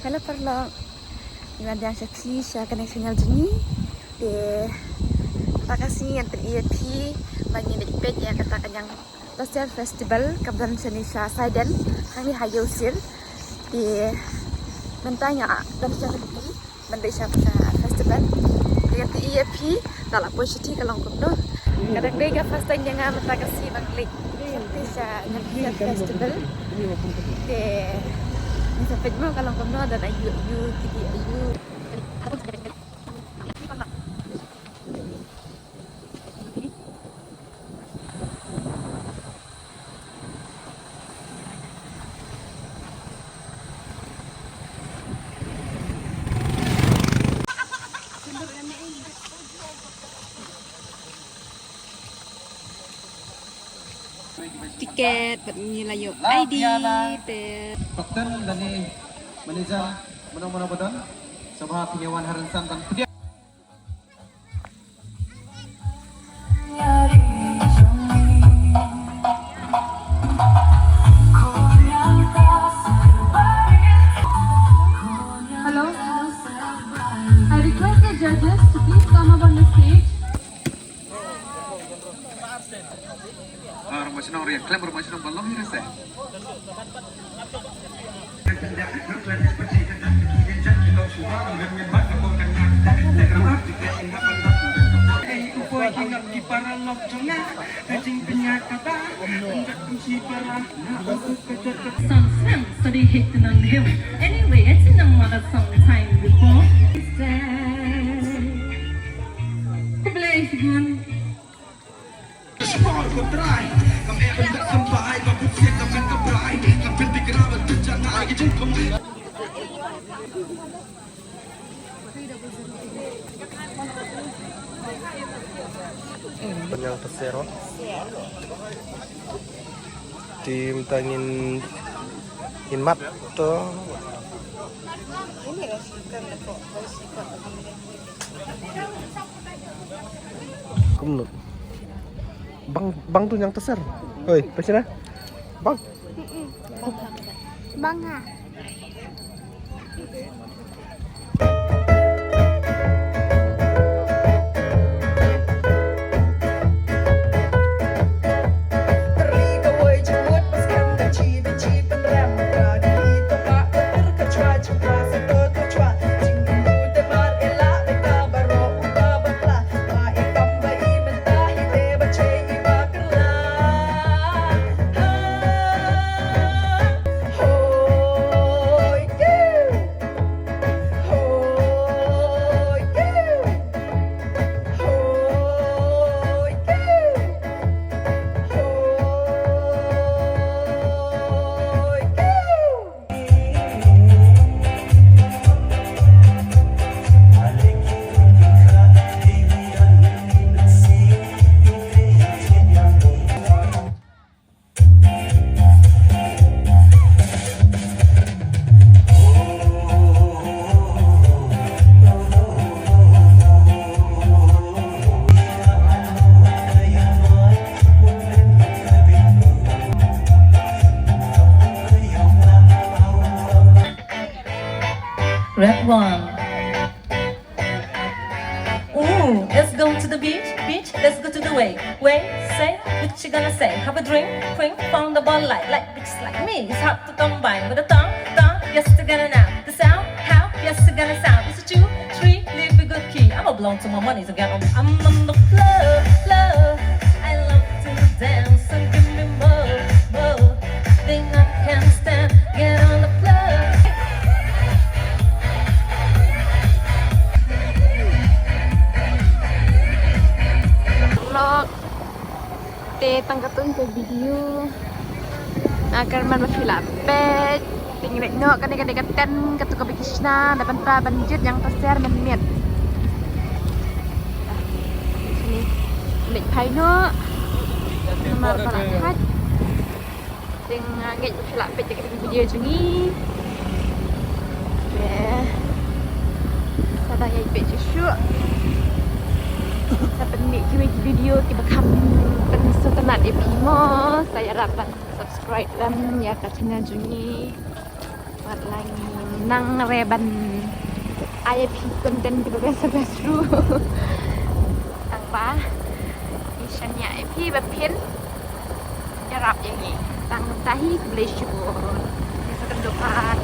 Hello Perlo. Yang seksi saya koneksinya jeni. Terima kasih yang ter-EAP bagi page yang katakan yang Tasir Festival Kabupaten Indonesia Saidan kami hayusir di mentanya dan secara di Malaysia Festival dengan ter-EAP dalam posisi kalau kumno kadang bega fasting jangan terima kasih bang klik Tasir Festival di sampai jumpa kalau kumno dan ayu tiket bernilai ID Kapten dan manajer menang-menang badan Sabah Penyewan Haransan dan Pedia. Hello. I request the judges to please come up on the stage. Masih ria klaim masih balong ini saya. Some study hitting on him. Anyway, it's in another song time before. Yang pesero tim tangin hinmat tuh kumnut bang tuh yang teser oi pesina bang bangga. Red one. Ooh, let's go to the beach. Let's go to the way. Say what you gonna say. Have a drink, found the ball light. Like bitches like me, it's hard to combine with a tongue. Yes, they're gonna now. The sound, how? Yes, they're gonna sound. It's a 2, 3, leave a good key. I'm a belong to my money, so get on. I'm on the floor. I love to dance and give me more. Thing I can't stand. Get on the floor. Vlog tangkatun ke video agar filapet tinggal no kan dekat-dekatkan ke tukang Krishna depan banjir yang pasir menit sini lek paino nomor perahat dengan ngej filapet dekat video jungi sadang yang page shoot sa penik video tiba kami setelah epimo saya dapat subscribe dan ya ke channel Jungi buat lagi nang reban IP konten kita seru tang ba misalnya IP แบบเพ้นจะรับอย่างนี้ตั้งตาฮีเบลชูในสกันดูพาน